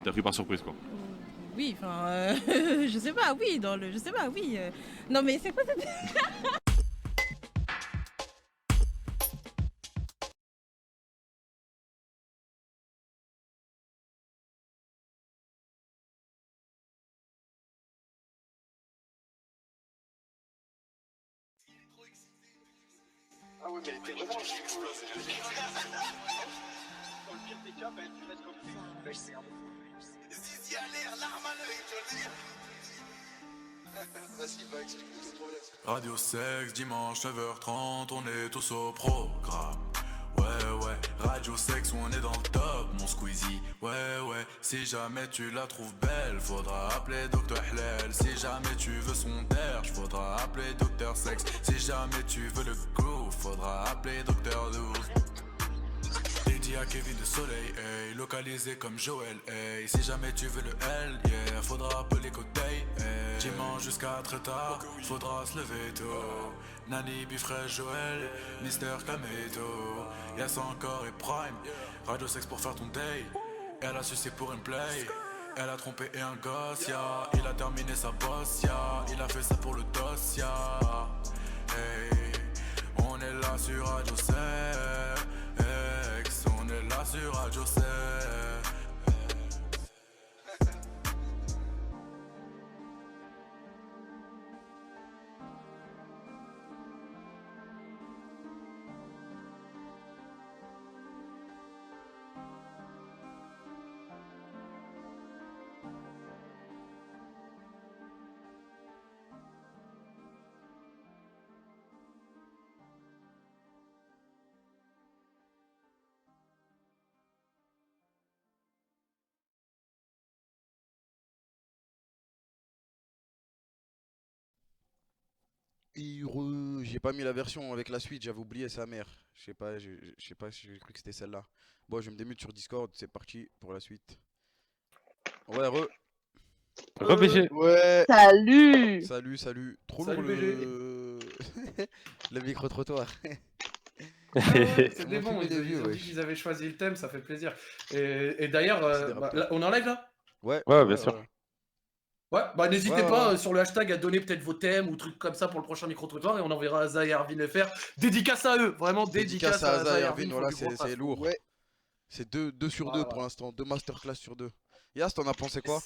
T'as pris par surprise, quoi. Oui, enfin, je sais pas, oui, je sais pas, oui. Non, mais c'est quoi cette... Ah ouais, mais elle était vraiment explosée. Dans le pire des cas, bah, tu restes comme tu c'est un bon. Zizi a l'air, l'arme à l'œil, tu veux dire. Vas-y, va expliquer ce problème. Radio Sex, dimanche 9h30, on est tous au programme. Ouais, ouais, Radio Sex, on est dans le top, mon Squeezie. Ouais, ouais, si jamais tu la trouves belle, faudra appeler Dr. Hlel. Si jamais tu veux son derge, faudra appeler Dr. Sex. Si jamais tu veux le groove, faudra appeler Dr. 12. Dédié à Kevin de Soleil, hey, localisé comme Joël, hey. Si jamais tu veux le L, yeah, faudra appeler Côté, hey. Dimanche jusqu'à très tard, faudra se lever tôt. Nani, Bifray, Joël, Mister Kameto. Yes encore et Prime, Radio Sex pour faire ton day. Elle a sucé pour une play. Elle a trompé et un gosse, ya. Il a terminé sa bosse, ya. Il a fait ça pour le dos, ya. Hey, on est là sur Radio Sex. On est là sur Radio Sex. J'ai pas mis la version avec la suite, j'avais oublié sa mère. Je sais pas si j'ai cru que c'était celle-là. Bon, je me démute sur Discord, c'est parti pour la suite. Ouais, Repêché. Ouais. Salut! salut, salut. Trop Salut, lourd BG. le micro-trottoir. Ah ouais, c'est On des a bons, fumé des vieux, ils ont dit wesh. qu'ils avaient choisi le thème, ça fait plaisir. Et d'ailleurs, C'est des raptors. on est en live là? Ouais, Ouais, ouais, bien ouais, sûr. ouais. Ouais, bah Ouais, n'hésitez ouais, pas ouais. sur le hashtag à donner peut-être vos thèmes ou trucs comme ça pour le prochain micro-trottoir et on enverra à Zay et Arvin FR. Dédicace à eux, vraiment Dédicace dédicace à à Aza Zay et et Arvin, Arvin, ils font voilà, du gros c'est taf. lourd. Ouais. C'est 2 sur 2 Voilà, pour voilà. l'instant, 2 masterclass sur 2. Yas, t'en as pensé quoi?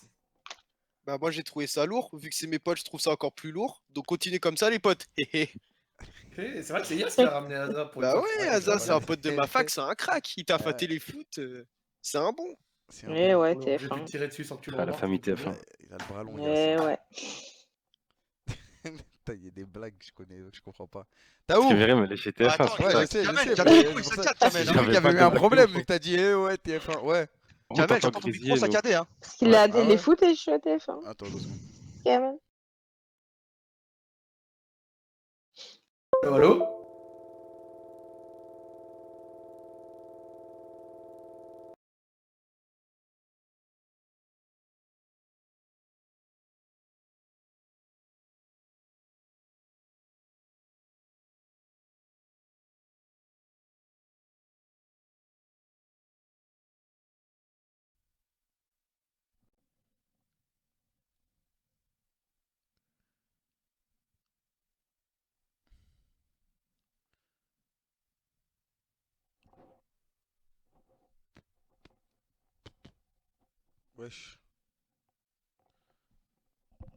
Bah moi j'ai trouvé ça lourd, vu que c'est mes potes, je trouve ça encore plus lourd. Donc continuez comme ça les potes. Hé, hé. C'est vrai que c'est Yas qui a ramené Aza pour une Bah fois. ouais, Ouais, Asa, c'est un voilà. pote de ma fac, c'est un crack. Il t'a fait Ouais, téléfoot, c'est un bon. c'est un Eh bon. ouais, On est obligé de lui TF1. tirer dessus sans que tu le Ah, la remarques, famille tout va TF1. bien. Ouais, il a le bras long, Yas. Eh ouais. Putain, il y a des blagues que je comprends pas. T'as Parce que où? Myriam, elle est chez TF1, Attends, c'est pour Ouais, ça. je sais, Jamel, mais Jamel, c'est il pour se ça. calme, J'ai Jamel, hein. cru qu'il y J'avais avait pas eu de un blague de problème ouf, vu hein. que t'as dit, eh ouais, TF1. Ouais. Moi, Jamel, t'entends j'entends ton micro grésiller, nous. saccadé, hein. Parce qu'il Ouais. a Ah les ouais? foot et je suis à TF1. Attends 2 secondes. Gamin. Allô, allô. Wesh.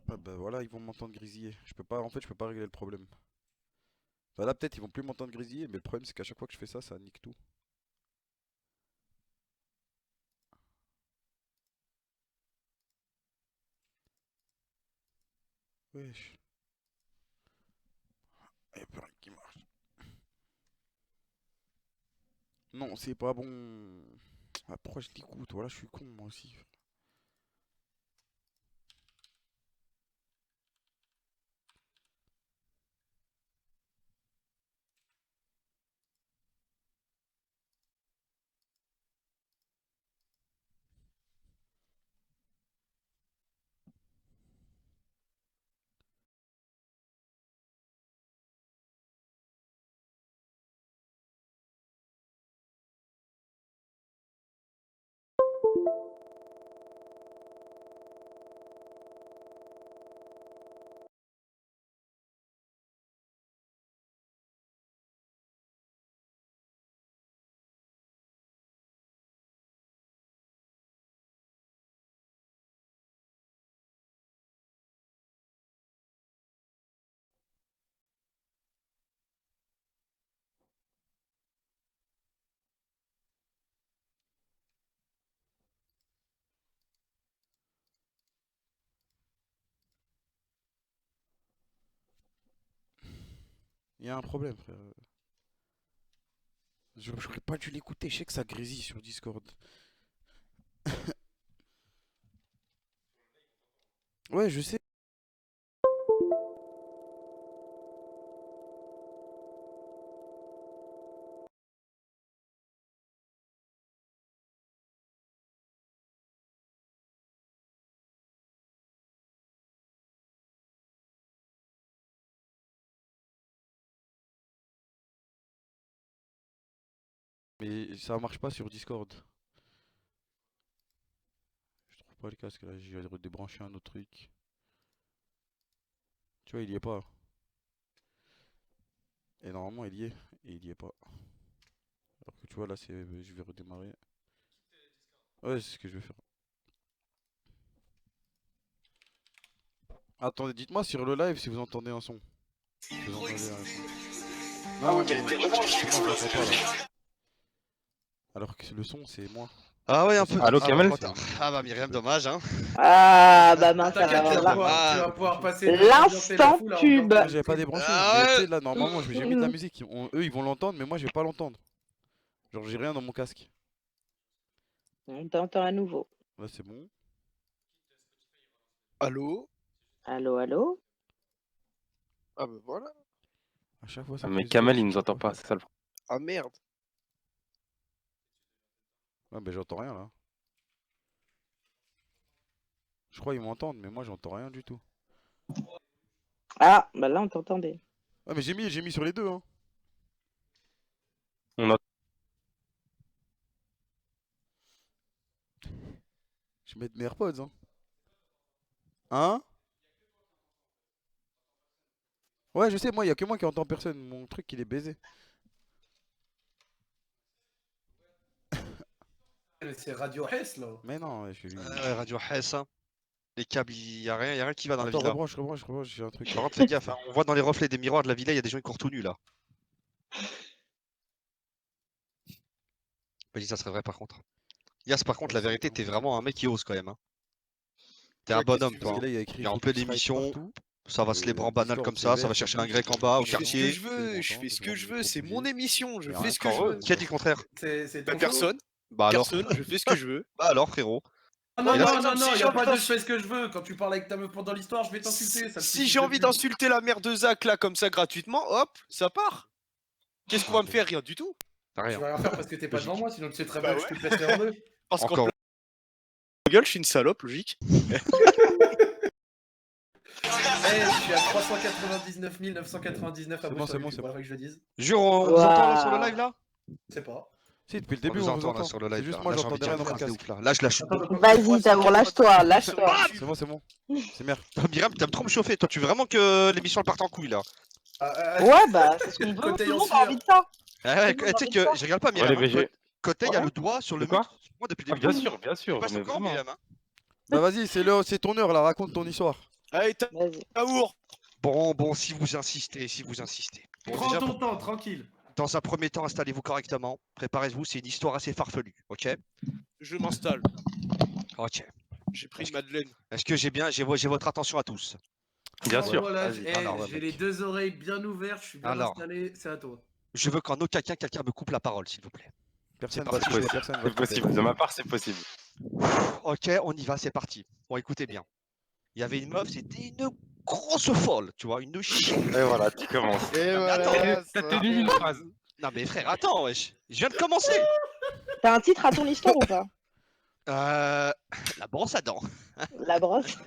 Ah bah voilà, ils vont m'entendre grésiller. Je peux pas, en fait, je peux pas régler le problème. Enfin, là, peut-être ils vont plus m'entendre grésiller, mais le problème c'est qu'à chaque fois que je fais ça, ça nique tout. Wesh. Y'a plus rien qui marche. Non, c'est pas bon. Ah, pourquoi je l'écoute? Voilà, je suis con moi aussi. Il y a un problème, frère. J'aurais pas dû l'écouter, je sais que ça grésille sur Discord. Ouais, je sais. Mais ça marche pas sur Discord. Je trouve pas le casque là, j'ai redébranché un autre truc. Tu vois, il y est pas. Et normalement, il y est. Et il y est pas. Alors que tu vois, là, je vais redémarrer. Ouais, c'est ce que je vais faire. Attendez, dites-moi sur le live si vous entendez un son. Si vous entendez un son. Non, mais moi, je l'entends pas là. Alors que le son, c'est moi. Ah ouais, un peu. Allô, Ah, Kamel? bah, ah bah Myriam, dommage hein. Ah, bah mince, T'inquiète, alors tu vas là. pouvoir- tu vas pouvoir passer L'instant tube. Moi, j'avais pas débranché. Ah Mais tu ouais. sais, là, normalement, j'ai mis de la musique. Eux, ils vont l'entendre, mais moi, je vais pas l'entendre. Genre, j'ai rien dans mon casque. On t'entend à nouveau. Là, c'est bon. Allô? Allô, allô? Ah bah voilà. À chaque fois, ça Mais grésille, Kamel, je il sais nous entend pourquoi. pas, c'est ça le problème. Ah merde. Ouais, mais j'entends rien là. Je crois qu'ils m'entendent, mais moi, j'entends rien du tout. Ah, bah là, on t'entendait. Ouais, mais j'ai mis sur les deux, hein. On a... Je vais mettre mes AirPods, hein. Hein? Ouais, je sais, moi, y a que moi qui entends personne. Mon truc, il est baisé. C'est Radio Hess là. Mais non, ouais, je suis. Ouais, Radio Hess, hein. Les câbles, y a rien qui va dans Attends, la villa. rebranche, j'ai un truc. Par contre, fais gaffe, hein. On voit dans les reflets des miroirs de la villa, il y a des gens qui courent tout nus là. Vas-y, ça serait vrai par contre. Yas, par contre, la vérité, t'es vraiment un mec qui ose quand même. Hein. T'es un bonhomme, Parce toi. que Hein. là, il y a écrit Et en Focus pleine Strike émission, partout. ça va se les en banal Discord, comme c'est ça, ça vert, va chercher ça un bouge. grec en bas au Je fais ce que quartier. je veux, je fais ce que je veux, c'est mon émission, je Mais fais ce que je encore veux. Qui a dit le contraire? C'est Bah ton personne, Bah alors, personne, je fais ce que je veux. bah alors frérot. Ah non, Et là, non, par non, exemple, non, si y j'ai a envie pas de d'en- je fais ce que je veux. Quand tu parles avec ta meuf pendant l'histoire, je vais t'insulter. ça me Si suffit j'ai envie depuis. d'insulter la mère de Zach là comme ça gratuitement, hop, ça part. Qu'est-ce qu'on va me faire? Rien du tout. T'as Tu rien. vas rien faire parce que t'es pas devant Logique. moi, sinon tu sais très Bah bien que je te pèterai en deux. Parce qu'en Encore. plein gueule, je suis une salope, logique. Eh, je suis à 399 999 C'est bon, abonnés sur c'est bon, YouTube, c'est voilà que je le dise. Jure, on vous entend là sur le Waouh. live là? Je sais pas. Si, depuis le On début, nous on vous entend là entend. sur le C'est live. juste Là, moi, Là, j'ai envie j'entendais de rien dire dans une mon phrase de casque. ouf là. Là, je lâche. Vas-y, Tamour, lâche-toi, lâche-toi. C'est bon, c'est bon. C'est merde. Myriam, t'aimes trop me chauffer. Toi, tu veux vraiment que l'émission elle parte en couille là? Ouais, bah, c'est ce qu'on veut. Côté Tout le monde ancien. a envie de ça. Eh ouais, Tout le monde tu sais a envie de ça. que je regarde pas Ouais, les Myriam. Hein. VG. Côté, il y a Ouais. le doigt sur le De quoi mute. Moi, depuis le Ah, début. bien sûr, Tu passes mais encore vraiment. Myriam. Hein. Bah, vas-y, c'est ton heure là, raconte ton histoire. Allez, Vas-y. Tamour. Bon, si vous insistez. Bon, Prends déjà, ton temps, tranquille. dans un premier temps, installez-vous correctement. Préparez-vous, c'est une histoire assez farfelue, ok? Je m'installe. Ok. J'ai pris une Madeleine. Est-ce que j'ai votre attention à tous? Bien Prends sûr. voilà, Vas-y. eh, Alors, j'ai mec. les deux oreilles bien ouvertes, je suis bien Alors. installé, c'est à toi. Je veux qu'en aucun cas, quelqu'un me coupe la parole, s'il vous plaît. Personne C'est va parti. te couper, personne va C'est te couper. possible. De ma part, c'est possible. Ok, on y va, c'est parti. Bon, écoutez bien. Il y avait une meuf, c'était une grosse folle, tu vois, une chienne. Et voilà, tu commences. Et voilà, T'as tenu une phrase. Non mais frère, attends, wesh. Je viens de commencer. T'as un titre à ton histoire ou pas? La brosse à dents. La brosse.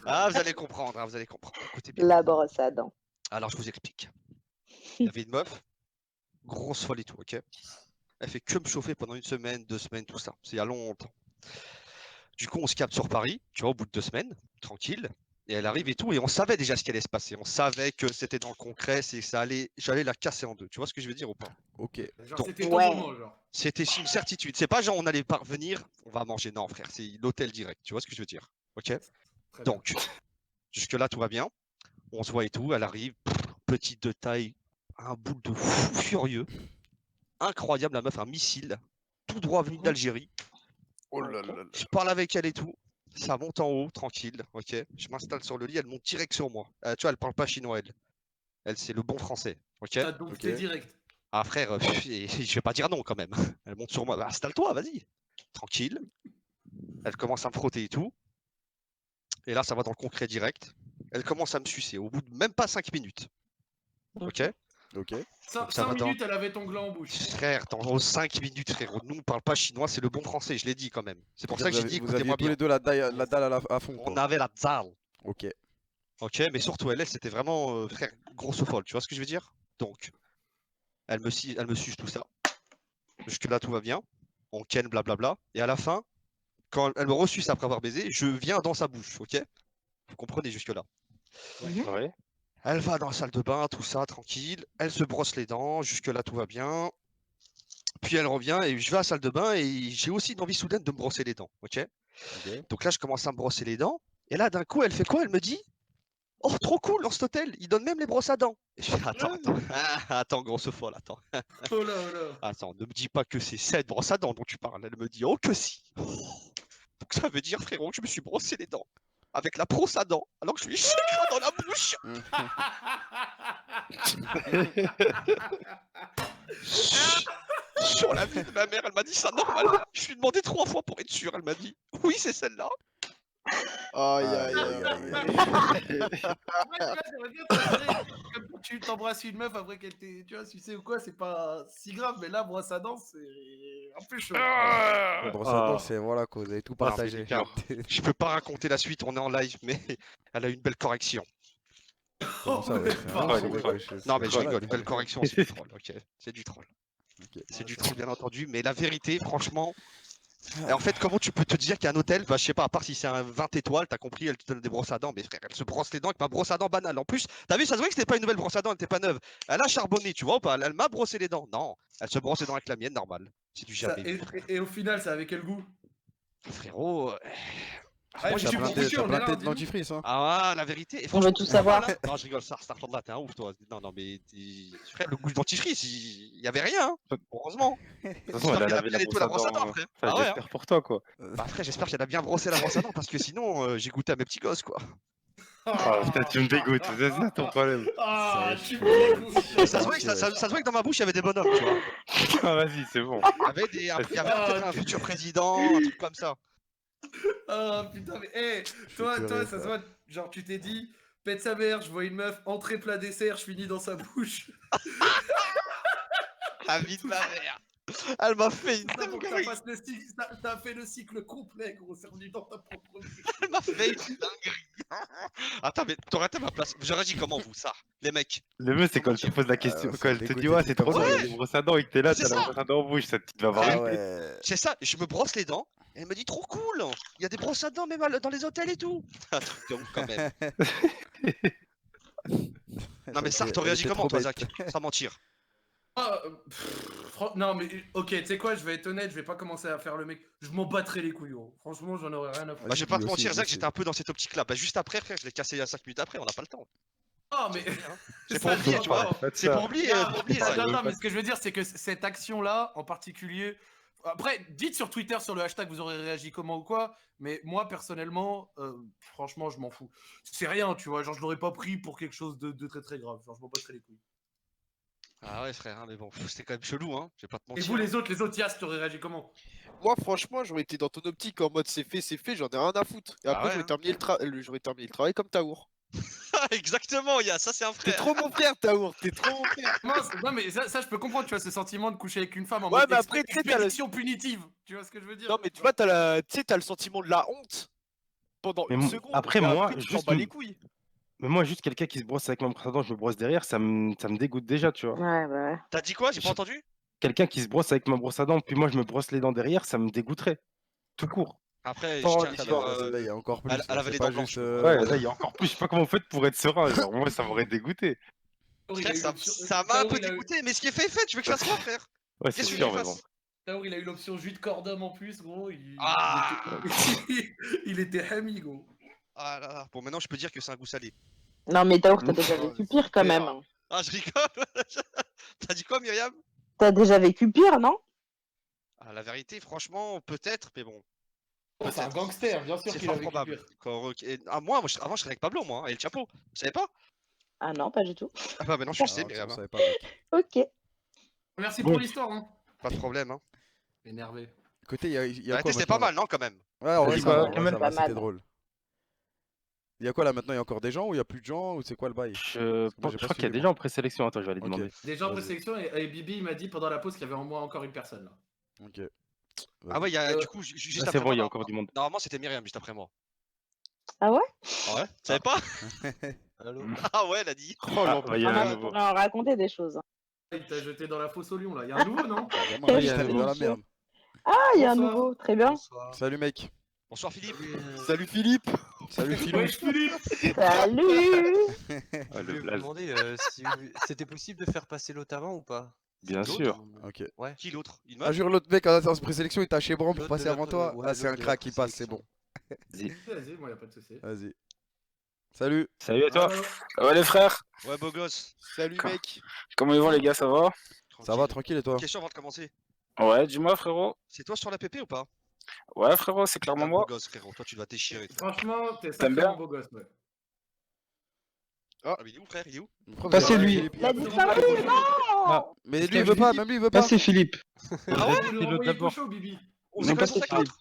Ah, vous allez comprendre, hein, vous allez comprendre. Écoutez bien. La brosse à dents. Alors, je vous explique. Il y avait une meuf, grosse folle et tout, ok? Elle fait que me chauffer pendant une semaine, 2 semaines, tout ça. C'est il y a longtemps. Du coup, on se capte sur Paris, tu vois, au bout de 2 semaines, tranquille. Et elle arrive et tout, et on savait déjà ce qui allait se passer. On savait que c'était dans le concret, c'est que j'allais la casser en deux. Tu vois ce que je veux dire ou pas? Ok. Genre, Donc, c'était ton ouais. moment, genre. C'était une certitude. C'est pas genre on allait parvenir, on va manger. Non, frère, c'est l'hôtel direct. Tu vois ce que je veux dire? Ok? Très bien. Donc, jusque-là, tout va bien. On se voit et tout. Elle arrive, petite de taille, un boule de fou furieux. Incroyable, la meuf, un missile, tout droit venu d'Algérie. Oh là là là. Je parle avec elle et tout. Ça monte en haut, tranquille. Ok? Je m'installe sur le lit, elle monte direct sur moi. Tu vois, elle parle pas chinois, elle. Elle, c'est le bon français. Ok. Ah, donc Ok. t'es direct. Ah frère, je vais pas dire non quand même. Elle monte sur moi. Bah, installe-toi, vas-y. Tranquille. Elle commence à me frotter et tout. Et là, ça va dans le concret direct. Elle commence à me sucer au bout de même pas 5 minutes. Ok. Ok. Donc ça 5 va dans... minutes, elle avait ton gland en bouche. Frère, dans 5 minutes, frérot. Nous, on parle pas chinois, c'est le bon français, je l'ai dit quand même. C'est pour ça que j'ai dit, Vous écoutez-moi aviez tous bien. les deux la dalle à fond, On quoi. avait la dalle. Ok. Ok, mais surtout elle, c'était vraiment, frère, grosse folle, tu vois ce que je veux dire? Donc, elle me suce tout ça. Jusque-là, tout va bien. On ken, blablabla. Et à la fin, quand elle me resuce après avoir baisé, je viens dans sa bouche, ok? Vous comprenez jusque-là? Ouais. Elle va dans la salle de bain, tout ça, tranquille. Elle se brosse les dents, jusque-là, tout va bien. Puis elle revient et je vais à la salle de bain et j'ai aussi une envie soudaine de me brosser les dents, ok? Ok. Donc là, je commence à me brosser les dents. Et là, d'un coup, elle fait quoi? Elle me dit, oh, trop cool dans cet hôtel, ils donnent même les brosses à dents. Et je fais, attends, attends, grosse folle, attends. Oh là, oh là. Attends, ne me dis pas que c'est cette brosse à dents dont tu parles. Elle me dit, oh que si. Donc ça veut dire, frérot, que je me suis brossé les dents avec la brosse à dents, alors que je lui chagrin dans la bouche. Sur la vie de ma mère, elle m'a dit ça normal. Je lui ai demandé 3 fois pour être sûr. Elle m'a dit, oui, c'est celle-là. Aïe, Aïe, aïe, aïe, aïe. aïe. Moi, tu vois, j'aimerais bien t'assurer, comme quand tu t'embrasses une meuf après qu'elle t'ait, tu vois, sucé ou quoi, c'est pas si grave, mais là, brosse à dents, c'est un peu chaud. La brosse à dents, Ah. c'est voilà, quoi. Vous avez tout Ah, c'est partagé. nickel. Je peux pas raconter la suite, on est en live, mais elle a eu une belle correction. Comment ça, ouais. pas. C'est un mec, ouais, Non, mais je voilà, rigole, une belle correction, c'est du troll, ok. C'est du troll. Ok. C'est du troll, bien entendu, mais la vérité, franchement. Et en fait, comment tu peux te dire qu'il y a un hôtel, bah, je sais pas, à part si c'est un 20 étoiles, t'as compris, elle te donne des brosses à dents, mais frère, elle se brosse les dents avec ma brosse à dents banale. En plus, t'as vu, ça se voit que c'était pas une nouvelle brosse à dents, elle était pas neuve. Elle a charbonné, tu vois ou pas? Elle m'a brossé les dents. Non, elle se brosse les dents avec la mienne, normal. C'est du Ça- jamais vu, frère. et au final, ça avait quel goût? Frérot. Ah, moi, puis j'ai tu pas m'en goûté, fous, T'as on est plein là, de tête de dis-nous. dentifrice, hein. Ah, la vérité. Et On veut franchement, tout ça va, savoir. là. Non, je rigole, Startland là, t'es un ouf, toi. Non, non, mais frère, le goût de dentifrice, il y avait rien, hein. Heureusement. De toute façon, elle J'espère a qu'elle a lavé bien la nettoyé la brosse à dents, dents. frère. Enfin, Ah ouais, hein. j'espère pour toi, quoi. Bah, frère, j'espère qu'elle a bien brossé la brosse à dents parce que sinon, j'ai goûté à mes petits gosses, quoi. Ah, putain, tu me dégoûtes, c'est ça ton problème. Ah, C'est tu chaud. me dégoûtes. Et ça se voit que dans ma bouche, il y avait des bonhommes, tu vois. Ah, vas-y, c'est bon. Il y avait, il y avait peut-être un Ah, futur président, un truc comme ça. Ah putain, mais hey, Je toi, suis toi, curé, ça se frère. voit, genre tu t'es dit, pète sa mère, je vois une meuf, entrée plat dessert, je finis dans sa bouche. La vie de ma mère. Elle m'a fait une Tout ça pour que ça dinguerie. fasse le cycle, t'as fait le cycle complet, gros, c'est revenu dans ta propre bouche. Elle m'a fait une dinguerie. Attends, mais t'aurais été à ma place. Vous aurez dit comment, vous, ça, les mecs? Le mieux, c'est quand elle te pose la question, ça quand elle me te dit, dégoûte, ouais, des c'est trucs trop comme bien, ça. il y a des brosses à dents et que t'es là, C'est t'as la ça. brosse à dents en bouche, ça, tu dois avoir Ah une ouais. C'est ça, je me brosse les dents. Et elle me dit, trop cool. Il y a des brosses à dents, même dans les hôtels et tout. Un truc de ouf, quand même. Non, mais ça, t'aurais réagi comment, toi, Zach? Sans mentir. Ah, non, mais ok, tu sais quoi, je vais être honnête, je vais pas commencer à faire le mec. Je m'en battrais les couilles, gros. Franchement, j'en aurais rien à foutre. Bah, je vais pas te Lui aussi, mentir, lui Zach, aussi. j'étais un peu dans cette optique-là. Bah, juste après, frère, je l'ai cassé à 5 minutes après, on n'a pas le temps. Ah, mais. C'est Ça, pour oublier, je tu vois. comprends. Faites C'est ça. pour oublier, Ah, pour oublier, Zach. non, mais ce que je veux dire, c'est que cette action-là, en particulier. Après, dites sur Twitter, sur le hashtag, vous aurez réagi comment ou quoi. Mais moi, personnellement, franchement, je m'en fous. C'est rien, tu vois. Genre, je l'aurais pas pris pour quelque chose de très très grave. Genre, je m'en battrais les couilles. Ah ouais, frère, hein, mais bon, c'était quand même chelou, hein. Je vais pas te Et mentir. vous, les autres, Yas, tu aurais réagi comment? Moi, franchement, j'aurais été dans ton optique en mode c'est fait, j'en ai rien à foutre. Et après, ouais, j'aurais hein. terminé, j'aurais terminé le travail comme Taour. Exactement, ça, c'est un T'es frère. trop mon frère, Taour, t'es trop mon frère. Non, mais ça, je peux comprendre, tu vois, ce sentiment de coucher avec une femme en Ouais, mode mais après, tu sais, t'as le- expédition punitive. Tu vois ce que je veux dire? Non, mais tu vois, tu sais, t'as le sentiment de la honte pendant Mais une seconde. après, et moi, après, tu t'en juste bats une- les couilles. Mais moi, juste quelqu'un qui se brosse avec ma brosse à dents, je me brosse derrière, ça me dégoûte déjà, tu vois. Ouais, bah ouais. T'as dit quoi? J'ai pas entendu? Quelqu'un qui se brosse avec ma brosse à dents, puis moi, je me brosse les dents derrière, ça me dégoûterait. Tout court. Après, Sans je tiens à dire, l'histoire. Là, il y a encore plus. elle là, avait c'est les pas dents juste, blanches. Ouais, là, il y a encore plus. Je sais pas comment vous faites pour être serein. Genre, moi, ça m'aurait dégoûté. frère, ça m'a un peu dégoûté, mais ce qui est fait est fait. Tu veux que je fasse quoi, frère? Ouais, c'est Qu'est-ce que sûr, je mais bon. fasse? Taour, il a eu l'option jus de cordum en plus, gros. Ah. Il était hami, gros. Ah là là. Bon, maintenant, je peux dire que c'est un goût salé. Non, mais Taour, t'as Mmh. déjà Oh, vécu pire quand super. même. Ah, je rigole. T'as dit quoi, Myriam? T'as déjà vécu pire, non? Ah, la vérité, franchement, peut-être, mais bon. Oh, c'est un Peut-être. gangster, bien sûr C'est qu'il a fort vécu probable. pire. Ah, moi, avant, je serais avec Pablo, moi, hein, et le Chapeau. Vous savez pas? Ah non, pas du tout. Ah bah maintenant je sais, Ah, Myriam. on Hein. savait pas, mec. Ok. Merci Bon. pour l'histoire, hein. Pas de problème. Hein. Énervé. Écoutez, il y a Bah, quoi c'était pas maintenant, mal, non, quand même. là Ouais, en vrai, Vas-y, ça quoi, va, en vrai, Kamel ça Pas va, c'était mal. drôle. Il y a quoi là maintenant? Il y a encore des gens ou il y a plus de gens ou c'est quoi le bail? Je Parce que moi, j'ai pas crois qu'il y a suivi, des moi. gens en présélection. Attends, je vais aller Ok. demander. Déjà en Vas-y. présélection, et Bibi il m'a dit pendant la pause qu'il y avait en moi encore une personne là. Ok. Ah ouais, il y a, Euh, du coup, juste Ah, c'est après bon, moi. il y a encore du monde. Normalement, c'était Myriam juste après moi. Ah ouais? Ah ouais? Tu savais pas? Allô? Ah ouais, elle a dit. Oh, Ah, l'ambiance. bah, il y en a Ah un non, on nouveau. pourrait en raconter des choses. Hein. Il t'a jeté dans la fosse au lion là. Il y a un nouveau, non? Vraiment, Ouais, mec, il y a je un t'ai mis nouveau. dans la merde. Ah, il y a un Bonsoir. nouveau. Très bien. Bonsoir. Salut, mec. Bonsoir Philippe. Salut Philippe. Salut, Philou. Wesh Philippe. Salut. Je Ah, voulais le vous blaze. demander si c'était possible de faire passer l'autre avant ou pas? Bien L'autre sûr. Ok. Ouais. Qui l'autre? Une Ah, meuf? jure, l'autre mec en présélection, il t'a haché Bran pour L'autre passer de la avant pré- toi. ouais, Ah, c'est un l'autre de la crack qui passe, c'est bon. présélection. Vas-y. Vas-y, moi y a pas de souci. Vas-y. Salut. Salut à toi. Ouais les frères, Ouais, beau gosse. Salut Quand- mec. comment ils vont les gars, ça va? Ça va, tranquille et toi? Question avant de commencer. Ouais, dis-moi frérot. C'est toi sur la PP ou pas? Ouais frérot, c'est Ah, clairement beau moi. gosse, frérot. Toi, tu dois déchirer. toi. Franchement, t'es T'aimes sacrément bien? beau gosse, ouais. Ah, mais il est où, frère? Il est où? Pourquoi Pas vous c'est avez lui. Philippe Il a disparu. Non. Mais C'est lui, il pas veut pas, Philippe. même lui, il veut Pas pas. c'est Philippe. Ah ouais? Vous lui l'autre renvoyez d'abord. cochon, Bibi. On Non, sait pas pas c'est son fait Philippe. l'autre?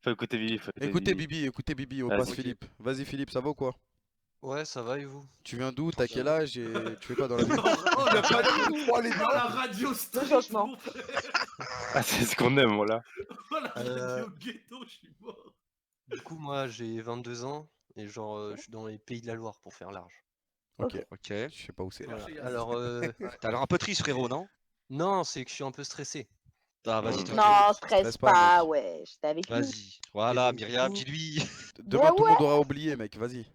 Faut écouter Vivi. Faut écouter Écoutez Vivi. Bibi, on Vas-y. passe Philippe. Vas-y Philippe, ça va ou quoi? Ouais, ça va et vous? Tu viens d'où? T'as quel âge et tu fais quoi dans la vie? Oh, Il a pas dit où aller la radio street, changement. mon frère. Ah, c'est ce qu'on aime, voilà. Oh, la radio ghetto, je suis mort. Du coup, moi j'ai 22 ans et genre je suis dans les pays de la Loire pour faire large. Ok. Ok. Je sais pas où c'est. Voilà. Voilà. Alors, T'as l'air un peu triste, frérot, non? non, c'est que je suis un peu stressé. Ah, vas-y, Non, tranquille. Non, stresse Stresse pas, pas, mec. ouais. J'étais avec lui. Vas-y. Voilà, donc, du Myriam, coup- dis-lui. Demain, tout le ouais. monde aura oublié, mec, vas-y.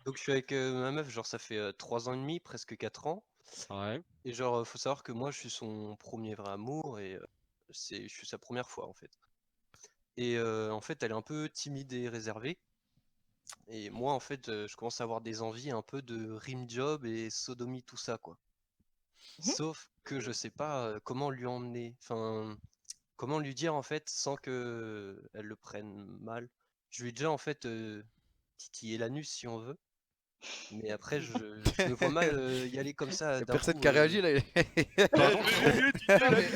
Donc je suis avec ma meuf, genre ça fait 3 ans et demi, presque 4 ans. Ouais. Et genre faut savoir que moi je suis son premier vrai amour et je suis sa première fois en fait. Et en fait elle est un peu timide et réservée. Et moi en fait je commence à avoir des envies un peu de rim job et sodomie tout ça quoi. Sauf que je sais pas comment lui emmener, enfin comment lui dire en fait sans que elle le prenne mal. Je lui ai déjà en fait titillé l'anus si on veut. Mais après je me vois mal y aller comme ça. Y'a d'un personne coup, qui a réagi là. Pardon,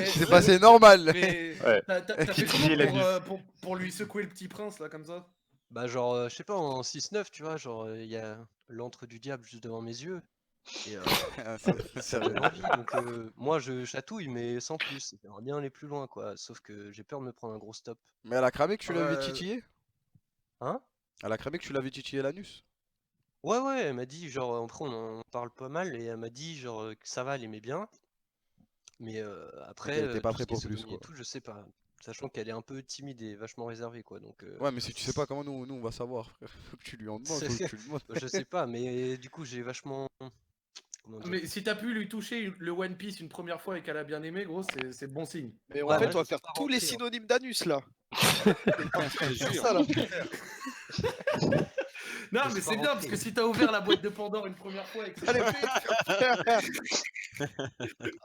C'est passé normal. Mais Ouais. t'as fait Titiller la comment pour lui secouer le petit prince là comme ça? Bah genre je sais pas en 6-9 tu vois genre il y a l'antre du diable juste devant mes yeux et ça Sérieux. donne envie donc moi je chatouille mais sans plus j'aimerais bien aller plus loin quoi sauf que j'ai peur de me prendre un gros stop. Mais elle a cramé que tu l'avais Ouais. titillé? Hein? Elle a cramé que tu l'avais titillé l'anus? Ouais elle m'a dit genre après on en parle pas mal et elle m'a dit genre que ça va elle aimait bien mais après elle était pas tout ce prête qui est pour plus, sodomie et quoi. tout je sais pas sachant qu'elle est un peu timide et vachement réservée quoi donc Ouais, mais si tu sais pas comment nous on va savoir, frère. Faut que tu lui en demandes, faut que tu lui demandes. je sais pas mais du coup j'ai vachement comment dire Mais si t'as pu lui toucher le One Piece une première fois et qu'elle a bien aimé, gros, c'est bon signe. Mais en Ouais, fait, ouais, on va c'est faire pas tous les rentré, hein. synonymes d'anus là. Je te C'est jure. ça là. Non, Je mais suis c'est pas bien rentré. parce que si t'as ouvert la boîte de Pandore une première fois et que c'est Allez,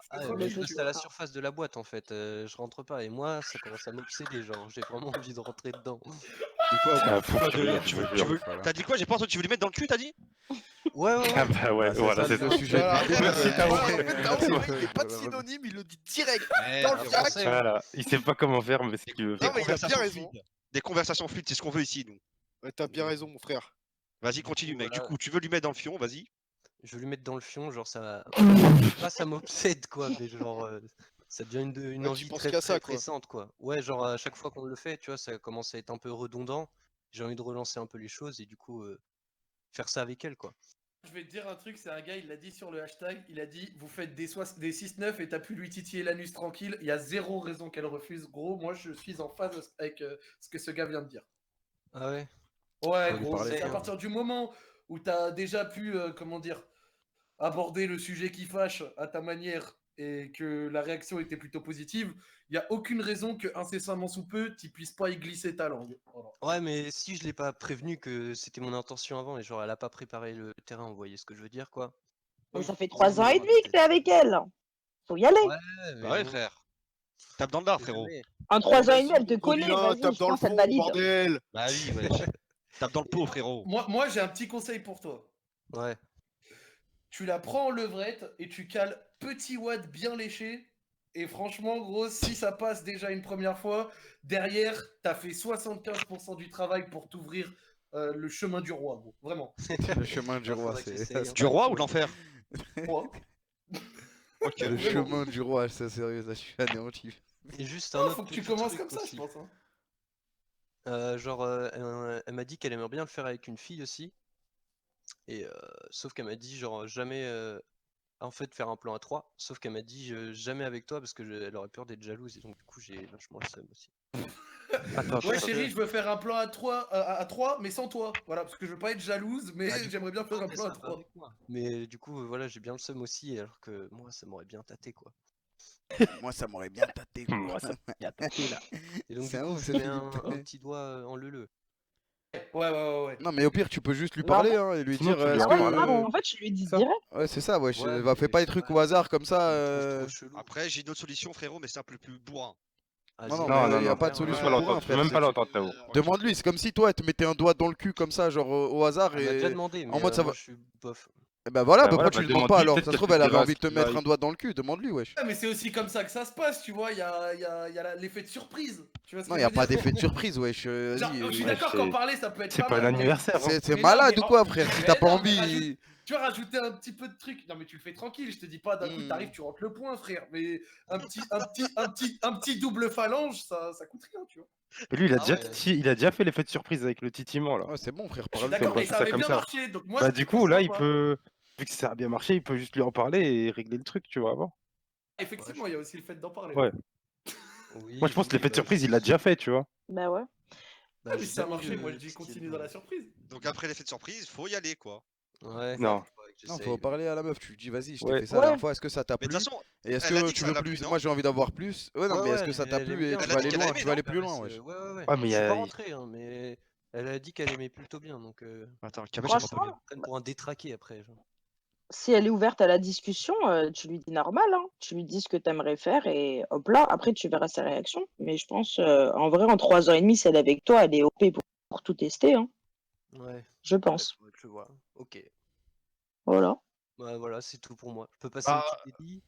Ah, trop mais bien, je tu reste à la surface de la boîte en fait, je rentre pas et moi ça commence à m'obséder, genre j'ai vraiment envie de rentrer dedans. Ah, faut que je Tu regarde, veux- je tu jure. veux- Voilà. T'as dit quoi? J'ai pas entendu. Tu veux lui mettre dans le cul, t'as dit? Ouais Ah bah ouais, Ah, c'est voilà, ça, c'est le ça. sujet. Voilà. Merci, Voilà, Tao. en fait, Tao, le mec, il est pas de Voilà. synonyme, il le dit direct. Ouais, Dans le en fiac. français, Voilà, il sait pas comment faire, mais c'est ce qu'il veut Non, faire. mais il a bien conversations raison. fluides. Des conversations fluides, c'est ce qu'on veut ici, nous. Ouais, t'as bien raison, mon frère. Vas-y, continue, mec. Du Voilà. coup, tu veux lui mettre dans le fion, vas-y. Je vais lui mettre dans le fion, genre ça. Pas ça m'obsède quoi, mais genre ça devient une Ouais, tu envie penses très qu'à ça, très quoi. pressante quoi. Ouais, genre à chaque fois qu'on le fait, tu vois, ça commence à être un peu redondant. J'ai envie de relancer un peu les choses et du coup faire ça avec elle quoi. Je vais te dire un truc, c'est un gars, il l'a dit sur le hashtag, il a dit vous faites des 6-9 et t'as pu lui titiller l'anus tranquille, il y a zéro raison qu'elle refuse. Gros, moi je suis en phase avec ce que ce gars vient de dire. Ah ouais. Ouais, Faut lui gros, parler, c'est à quoi. partir du moment où t'as déjà pu, comment dire, aborder le sujet qui fâche à ta manière et que la réaction était plutôt positive, il n'y a aucune raison que incessamment sous peu, tu puisses pas y glisser ta langue. Voilà. Ouais, mais si je l'ai pas prévenu que c'était mon intention avant et genre elle a pas préparé le terrain, vous voyez ce que je veux dire quoi. Mais ça fait Oui. 3 ans et demi que t'es avec elle. Faut y aller. Ouais, mais Bah ouais, bon, frère. Tape dans le bar, c'est frérot. jamais. En 3 ans et demi, elle te On dit connaît. là, Vas-y, tape je dans le pense qu'elle fond, valide. bordel. Bah oui, ouais. Tape dans le pot, frérot. Moi j'ai un petit conseil pour toi. Ouais. tu la prends en levrette et tu cales petit watt bien léché. Et franchement, gros, si ça passe déjà une première fois, derrière, t'as fait 75% du travail pour t'ouvrir le chemin du roi, gros. Vraiment. Le chemin du roi, Faudrait que c'est. j'essaye, hein. Du roi ou de l'enfer? Roi. Ok. Le Vraiment. chemin du roi, c'est sérieux, là, je suis anéanti. Et juste un Ah, autre faut que tu petit commences truc comme ça, aussi. je pense. Hein. Elle m'a dit qu'elle aimerait bien le faire avec une fille aussi. Et sauf qu'elle m'a dit genre jamais en fait faire un plan à 3. Sauf qu'elle m'a dit jamais avec toi parce que elle aurait peur d'être jalouse. Et donc du coup j'ai vachement le seum aussi. Attends, Ouais, je- chérie, je veux faire un plan à 3, à 3 mais sans toi. Voilà, parce que je veux pas être jalouse, mais Ah, du j'aimerais bien faire un mais plan à ça va 3. avec moi. Mais du coup voilà j'ai bien le seum aussi alors que moi ça m'aurait bien tâté quoi. Moi, ça m'aurait bien tâté, quoi. Moi, ça y a tapé là. Et donc C'est du un coup ouf, je ce mets un Philippe. petit doigt en leu. Ouais. Non, mais au pire, tu peux juste lui Non, parler hein, et lui sinon, dire tu lui est-ce en Ouais, parles. que. en fait, je lui dis Ça. direct. Ouais, c'est ça, wesh. Ouais, Va, fais mais pas je des sais trucs pas, au hasard comme ça. je le trouve trop chelou. Après, j'ai une autre solution, frérot, mais c'est un peu plus bourrin. Ah, Non, dis-moi, mais Non, y a non, pas de tu solution peux pas pour l'entendre, un, tu frère. peux même pas c'est- l'entendre, Tao. Demande-lui, c'est comme si toi, elle te mettait un doigt dans le cul comme ça, genre au hasard Elle m'a déjà et. demandé, mais En mode ça moi va. je suis bof. Eh ben voilà, Bah pourquoi voilà, tu bah lui demandes pas demande-lui, alors? peut-être Ça se qu'elle trouve, te elle avait dira envie ce de te qu'il mettre va- un doigt dans le cul, demande-lui, wesh. Ouais, mais c'est aussi comme ça que ça se passe, tu vois. Il y a l'effet de surprise. Tu vois ce Non, que y a je veux pas dire d'effet de surprise, wesh. Genre, Vas-y. je suis Ouais, d'accord c'est- qu'en parler, ça peut être C'est pas pas un mal. anniversaire. Hein. C'est Mais malade non, ou mais quoi, en- frère? Si mais t'as pas non, mais envie. Tu vas rajouter un petit peu de truc. Non, mais tu le fais tranquille. Je te dis pas d'un coup, t'arrives, tu rentres le point, frère. Mais un petit double phalange, ça coûte rien, tu vois. Et lui, Ah ouais. il a déjà fait l'effet de surprise avec le titillement là. Ouais, c'est bon, frère, Je suis parle-lui. d'accord, pas et fait ça ça avait comme bien ça. marché. Donc moi, Bah c'était du plus coup, là, il sympa. peut, vu que ça a bien marché, il peut juste lui en parler et régler le truc, tu vois, avant. Effectivement, il y a aussi le fait d'en parler. Ouais. Oui, Moi, je pense que l'effet de bah, surprise, il l'a déjà fait, tu vois. Bah ouais. bah, Ah, mais je si ça a sais marché, que moi je dis ce qui est continue le- dans la surprise. Donc après l'effet de surprise, faut y aller, quoi. Ouais. Non. faudrait que Non, j'essaye. faut parler à la meuf, tu lui dis vas-y, je t'ai Ouais. fait ça la Ouais. dernière fois, est-ce que ça t'a Mais de plu? toute façon, Et est-ce elle a que dit que tu ça veux l'a plu, plus? non? Moi j'ai envie d'avoir plus. Ouais, non, Ouais, mais est-ce ouais, que ça t'a elle aime plu et bien. tu Elle veux a dit aller qu'elle a loin, aimé, tu veux aller Ah, plus bah, loin, c'est- wesh. ouais. Ouais, mais Je il y suis a- pas rentré, hein, mais elle a dit qu'elle aimait plutôt bien, donc Attends, le cabage, j'ai pas Franchement, bien. prenne pour un détraqué après. Genre. si elle est ouverte à la discussion, tu lui dis normal, hein. Tu lui dis ce que t'aimerais faire et hop là, après tu verras sa réaction. Mais je pense, en vrai, en 3 ans et demi, si elle est avec toi, elle est OP pour tout tester, hein. Ouais. Je Ouais, pense. faudrait que je le vois. Ok. Voilà. Bah voilà, c'est tout pour moi. Je peux passer Bah, un petit dédi.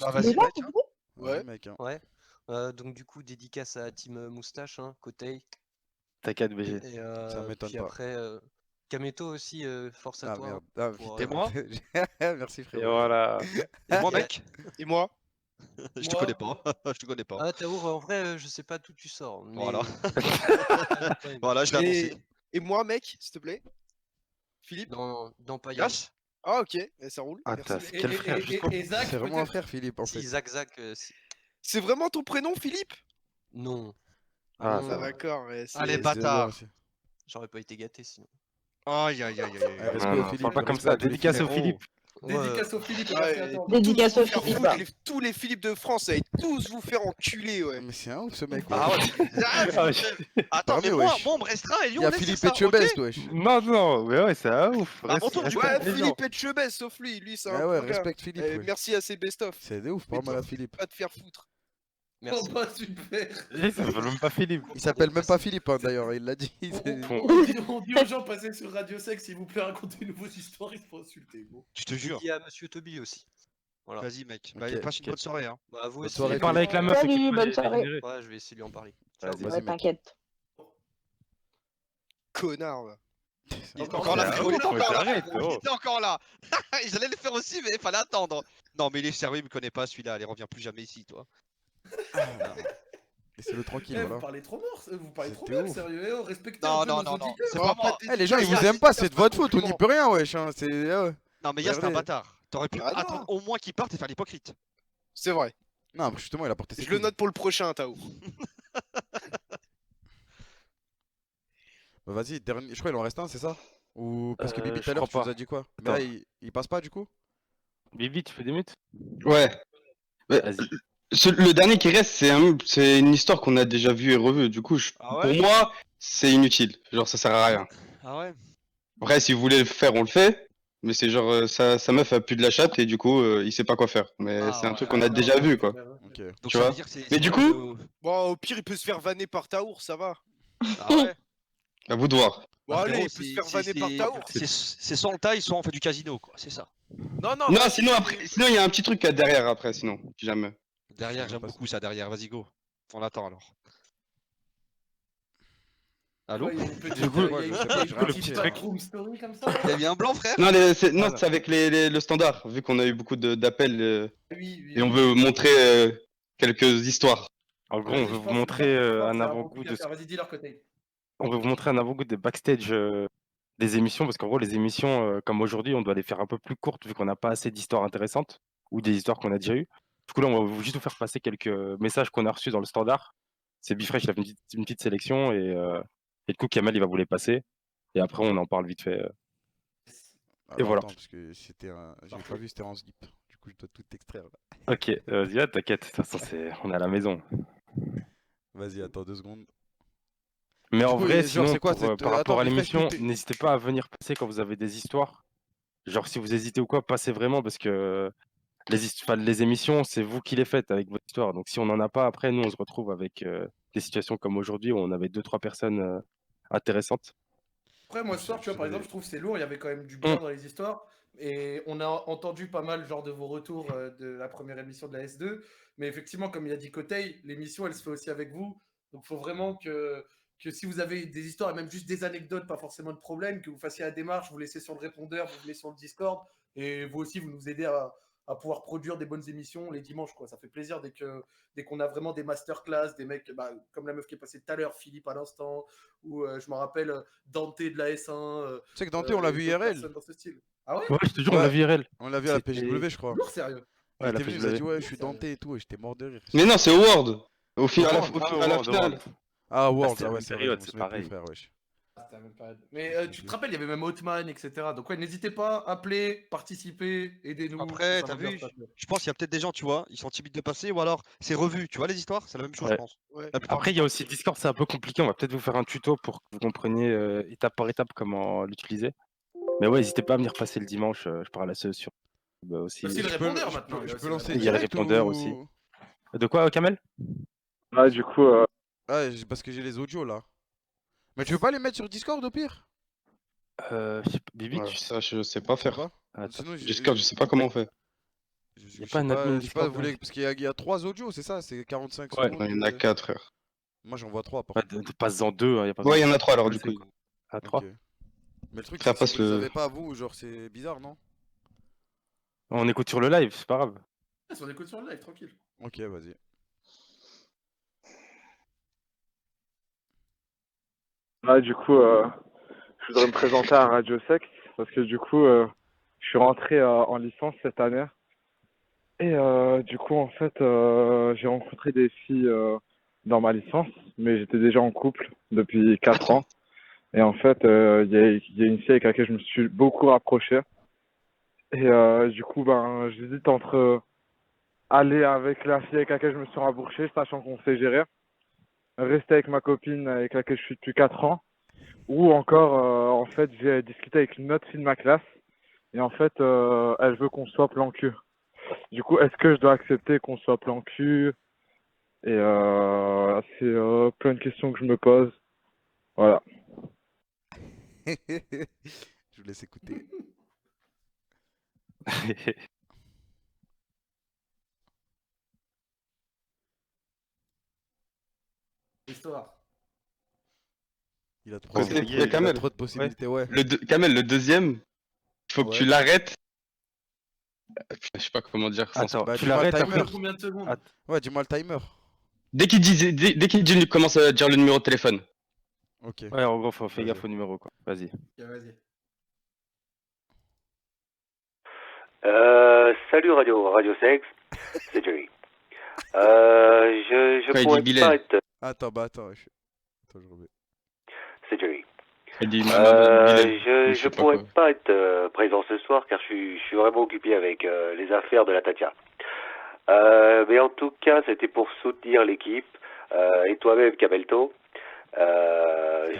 Bah vas-y, Déjà, mec. tu Hein. veux Ouais, Ouais. mec. Hein. Ouais. Donc du coup, dédicace à Team Moustache, hein, Kotei. T'inquiète, BG. Et Ça m'étonne puis pas. après, Kameto aussi, force à Ah toi. merde. hein, Ah, pour, putain. Et moi Merci, Et frérot. voilà. Et moi, Et- mec? Et moi? Je te connais pas. Je te connais pas. Ah, Taour, en vrai, je sais pas d'où tu sors. Mais... Voilà. quand même. Voilà, je l'ai annoncé. Et moi, mec, s'il te plaît? Philippe? Dans Payas. Yash? Ah, ok, ça roule. Ah, Merci. t'as quel frère, justement. Et Zach, C'est vraiment un peut-être frère, Philippe, en Si, fait. Zach, si. C'est vraiment ton prénom, Philippe? Non. Ah, Non, ça Ah, va. d'accord. Ouais, c'est- Allez, C'est bâtard. aussi. J'aurais pas été gâté sinon. Aïe, aïe, aïe, aïe, aïe. Respect Non, au non, Philippe, parle pas comme respect ça. à tous les Dédicace au frères. Philippe. Dédicace au Philippe et Ouais, merci à toi. Dédicace tous au vous faire Philippe. foutre, tous les Philippe de France, allez tous vous faire enculer, ouais. Mais c'est un ouf ce mec. Ah ouais. ouais. Ah, Attends, mais Parmi, moi, wesh. moi, on me restreint et lui, Il on y a laisse dire Philippe ça, Etchebest, ok? wesh. Non, non, mais ouais, c'est un ouf. Bah, mon tour, du coup. Ouais, respecte les gens. Philippe Etchebest, sauf lui, c'est un Ah ouais, bon gars. respecte Philippe. Eh, wesh. merci à ses best-of. C'est des ouf, Mais parle mal à toi, Philippe. Pas te faire foutre. Merci. Oh, bah, super. Il s'appelle même pas Philippe. Il s'appelle même pas Philippe, hein, d'ailleurs, il l'a dit. Bon. On dit aux gens, passez sur Radio Sex, s'il vous plaît, racontez une nouvelle histoire, ils se font insulter, gros. Je te jure. Il y a Monsieur Toby aussi. Voilà. Vas-y, mec. Bah, Ok, passe une bonne soirée, hein. Bah, vous Bonne aussi. soirée, Il parle avec la meuf. Salut, écoute pas bonne les soirée. générés. Ouais, je vais essayer de lui en parler. Vas-y. Vas-y, Ouais, mec. t'inquiète. Connard, va. Il est Encore encore là, là, frérot, il est oh, encore là. arrête, frérot, Il oh. était encore là. J'allais le faire aussi, mais il fallait attendre. Non, mais il est sérieux, il me connaît pas celui-là. Allez, reviens plus jamais ici, toi. Laissez-le tranquille, Eh, vous voilà. parlez trop mort, vous parlez trop C'était mal, ouf. sérieux, eh, oh, respectez Non, un peu non, nos non, non. auditeurs. C'est Oh, pas pas moi. de Eh les gens ils dédicace, vous aiment pas, c'est de dédicace, votre faute, on n'y compliment. peut rien wesh hein, c'est... ouais. Non, mais Yas, t'es un Regardez. bâtard. T'aurais pu Ah non. attendre au moins qu'il parte et faire l'hypocrite. C'est vrai. Non mais justement il a porté ses Je le couilles. note pour le prochain, Tao. Bah vas-y, dernier... je crois il en reste un c'est ça? Ou parce que Bibi tout je à l'heure crois tu nous pas. as dit quoi? Mais là Attends. il passe pas du coup? Bibi, tu fais des mutes? Ouais. Vas-y. Le dernier qui reste, c'est une histoire qu'on a déjà vue et revue. Du coup, Ah ouais? pour moi, c'est inutile. Genre, ça sert à rien. Ah ouais? Après, si vous voulez le faire, on le fait. Mais c'est genre, sa meuf a plus de la chatte et du coup, il sait pas quoi faire. Mais Ah c'est un ouais, truc ouais, qu'on a ouais, déjà ouais. vu, quoi. Ok. Donc Tu ça vois? veut dire que c'est. Mais du coup- Bon, au pire, il peut se faire vanner par Taour, ça va. Ah ouais? À vous de voir. Bon, allez, il peut se faire vanner par Taour. C'est sans le taille, soit on fait du casino, quoi. C'est ça. Non, non, Non, vas-y, sinon après, sinon il y a un petit truc derrière après, sinon, si jamais. Derrière, j'aime beaucoup ça, derrière. Vas-y, go. On attend alors. Allô? Ouais, il y a une petite, Du coup, il y a moi, une- je sais il y pas, a j'ai une rien petite compris, backroom story comme ça. Il y a bien un blanc, frère? Non, non, non. c'est avec le standard, vu qu'on a eu beaucoup d'appels Oui, oui, et on oui. veut montrer quelques histoires. En gros, on Vas-y, veut je vous pense montrer que un c'est un bon avant-goût truc de à faire. Vas-y, dis leur côté. on veut vous montrer un avant-goût des backstage des émissions, parce qu'en gros, les émissions comme aujourd'hui, on doit les faire un peu plus courtes vu qu'on n'a pas assez d'histoires intéressantes ou des histoires qu'on a déjà eues. Du coup, là, on va juste vous faire passer quelques messages qu'on a reçus dans le standard. C'est Bifresh, il a fait une petite sélection et du coup, Kamel, il va vous les passer. Et après, on en parle vite fait. Alors voilà. attends, parce que c'était un. J'avais pas vu, c'était en zip. Du coup, je dois tout extraire là. Ok, vas-y, ouais, t'inquiète, de toute façon, on est à la maison. Vas-y, attends 2 secondes. Mais Du en coup, vrai, genre, sinon, c'est quoi par attends, rapport à Bifresh, l'émission, tout est- n'hésitez pas à venir passer quand vous avez des histoires. Genre, si vous hésitez ou quoi, passez vraiment parce que les émissions, c'est vous qui les faites avec votre histoire. Donc, si on n'en a pas, après, nous, on se retrouve avec des situations comme aujourd'hui où on avait 2-3 personnes intéressantes. Après, moi, ce soir, tu vois, par exemple, je trouve que c'est lourd. Il y avait quand même du bien dans les histoires. Et on a entendu pas mal, genre, de vos retours de la première émission de la S2. Mais effectivement, comme il a dit Kotei, l'émission, elle se fait aussi avec vous. Donc, il faut vraiment que si vous avez des histoires et même juste des anecdotes, pas forcément de problème, que vous fassiez la démarche, vous laissez sur le répondeur, vous venez sur le Discord. Et vous aussi, vous nous aidez à pouvoir produire des bonnes émissions les dimanches, quoi. Ça fait plaisir dès qu'on a vraiment des masterclass, des mecs, bah, comme la meuf qui est passée tout à l'heure, Philippe à l'instant, ou je me rappelle Dante de la S1. Tu sais que Dante, on l'a vu d'autres IRL. personnes dans ce style. Ah ouais? Ouais, je te jure, on l'a vu IRL. On l'a vu à la C'était PJW, je crois. Lourd, sérieux. Il Ouais, la était venu, il nous a dit PJW. ouais, je suis Dante et tout, et j'étais mort de rire. Mais non, c'est Award. À la World, finale. World. Ah, World, c'était ah la ouais, même c'est vrai, période, je me c'est souviens plus, pareil. frère, wesh. Ah, c'était la même période. Mais tu te rappelles, il y avait même Hotman, etc. Donc ouais, n'hésitez pas, appelez, participez, aidez-nous. Après, ça t'as va bien vu, se passer. je pense qu'il y a peut-être des gens, tu vois, ils sont timides de passer, ou alors c'est revu, tu vois les histoires, c'est la même chose, Ouais. je pense. Ouais. La plupart Après, du il y a temps. aussi Discord, c'est un peu compliqué. On va peut-être vous faire un tuto pour que vous compreniez étape par étape comment l'utiliser. Mais ouais, n'hésitez pas à venir passer le dimanche. Je parle à ceux sur aussi. Aussi le Je peux- répondeur je maintenant. peux- il y a je aussi peux le lancer Il y a le direct répondeur ou- aussi. De quoi, Kamel? Ouais, du coup, Ah, parce que j'ai les audios là. Mais tu veux pas les mettre sur Discord au pire? Je sais pas, Bibi, Ouais, tu sais ça, je sais pas Je sais faire. pas. Attends. Sinon, Discord, je sais pas comment on fait. Y a pas un admin je sais pas, Discord, vous voulez, ouais. parce qu'il y a 3 audios, c'est ça? C'est 45 Ouais. secondes. Il y en a 4, frère. Moi j'en vois 3 par Ouais, contre. passe-en 2, y a pas Ouais, il y en besoin. a 3 alors, On du le fait, coup. quoi. À 3. Ok. Mais le truc, Frère, c'est que si passe vous les le- avez pas, vous, genre, c'est bizarre, non? On écoute sur le live, c'est pas grave. On écoute sur le live, tranquille. Ok, vas-y. là, du coup, je voudrais me présenter à Radio Sex parce que du coup, je suis rentré en licence cette année. Et du coup, en fait, j'ai rencontré des filles dans ma licence, mais j'étais déjà en couple depuis 4 ans. Et en fait, il y a une fille avec laquelle je me suis beaucoup rapproché. Et du coup, ben, j'hésite entre aller avec la fille avec laquelle je me suis rapproché, sachant qu'on sait gérer, rester avec ma copine avec laquelle je suis depuis 4 ans, ou encore, en fait, j'ai discuté avec une autre fille de ma classe, et en fait, elle veut qu'on soit plan cul. Du coup, est-ce que je dois accepter qu'on soit plan cul? Et c'est plein de questions que je me pose. Voilà. Je vous laisse écouter. Histoire. Il a trop, Côté- il a Kamel. trop de possibilités, ouais. Kamel, le deuxième, il faut que Ouais. tu l'arrêtes. Putain, je sais pas comment dire sans Attends, Bah, tu dis-moi le l'arrêtes timer. après. Combien de secondes? Att- Ouais, dis-moi le timer. Dès qu'il commence à dire le numéro de téléphone. Ok. Ouais, en gros, faut faire Vas-y. gaffe au numéro, quoi. Vas-y. Ok, vas-y. Salut Radio Sex, c'est Jerry. Je Quand il pourrais dit pas Bilal. être. Attends, bah attends. Attends, je remets. C'est Jerry. Il dit Bilal. Je sais pas pourrais quoi. pas être présent ce soir car je suis vraiment occupé avec les affaires de la Tatia. Mais en tout cas, c'était pour soutenir l'équipe et toi-même, Kabelto,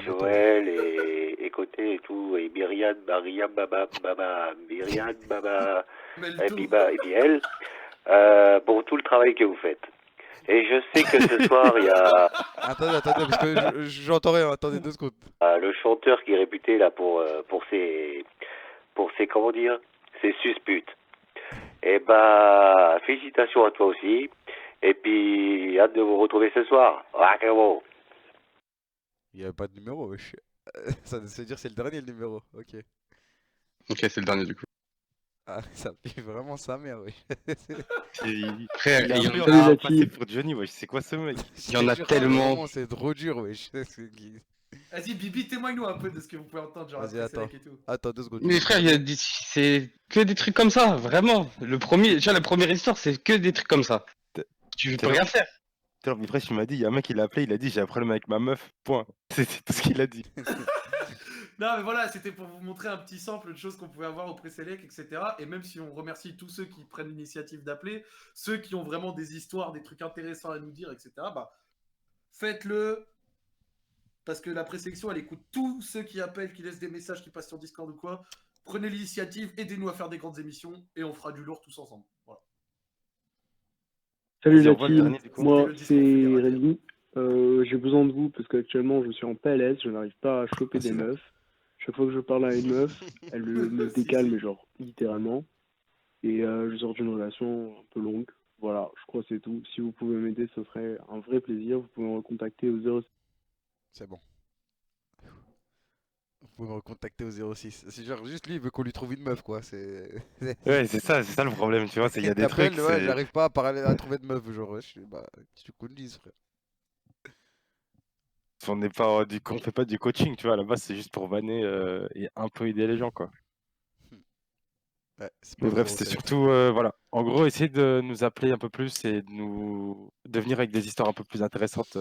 Joël et Côté et tout, et Myriam, Mariam, Myriam, Baba, et puis elle, pour tout le travail que vous faites. Et je sais que ce soir, il y a Attendez, parce que j'entends rien. Attendez 2 secondes. le chanteur qui est réputé là pour ses comment dire, ses susputes. Et bah, félicitations à toi aussi. Et puis, hâte de vous retrouver ce soir. Ah, quel bon. Il n'y avait pas de numéro, wesh. Ça veut dire c'est le dernier le numéro. Ok. Ok, c'est le dernier du coup. Ah, ça pue vraiment sa mère, oui. Frère, Il a il y appelé en on a, a passé pour Johnny, wesh. C'est quoi ce mec? il y en a tellement. Vraiment, c'est trop dur, wesh. Vas-y, Bibi, témoigne-nous un peu de ce que vous pouvez entendre, genre Vas-y, après attends. Selec et tout. Attends 2 secondes. Mais frère, c'est que des trucs comme ça, vraiment. Déjà, la première histoire, c'est que des trucs comme ça. Tu peux rien faire. Tout à l'heure, Bifresh, il m'a dit, il y a un mec qui l'a appelé, il a dit j'ai un problème avec ma meuf, point. C'est tout ce qu'il a dit. Non, mais voilà, c'était pour vous montrer un petit sample de choses qu'on pouvait avoir au pré-select, etc. Et même si on remercie tous ceux qui prennent l'initiative d'appeler, ceux qui ont vraiment des histoires, des trucs intéressants à nous dire, etc., bah, faites-le. Parce que la présélection, elle écoute tous ceux qui appellent, qui laissent des messages, qui passent sur Discord ou quoi. Prenez l'initiative, aidez-nous à faire des grandes émissions, et on fera du lourd tous ensemble. Voilà. Salut Vas-y, la on voit le team, dernier, du coup. moi C'était le discours c'est fédérateur. Rémi. J'ai besoin de vous parce qu'actuellement je suis en PLS, je n'arrive pas à choper des meufs. Chaque fois que je parle à une meuf, elle me décale, mais genre littéralement. Et je sors d'une relation un peu longue. Voilà, je crois que c'est tout. Si vous pouvez m'aider, ce serait un vrai plaisir. Vous pouvez me recontacter au 06. C'est bon. Vous pouvez me recontacter au 06. C'est genre juste lui, il veut qu'on lui trouve une meuf, quoi. Ouais, c'est ça le problème, tu vois. Il y a des trucs. Ouais, j'arrive pas à trouver de meuf, genre. Bah, qu'est-ce que tu me dises, frère. On n'est pas on fait pas du coaching, tu vois. À la base, c'est juste pour vanner et un peu aider les gens, quoi. Ouais, c'est Mais pas bref, zéro, c'est c'est- surtout, voilà. En gros, essayer de nous appeler un peu plus et de venir avec des histoires un peu plus intéressantes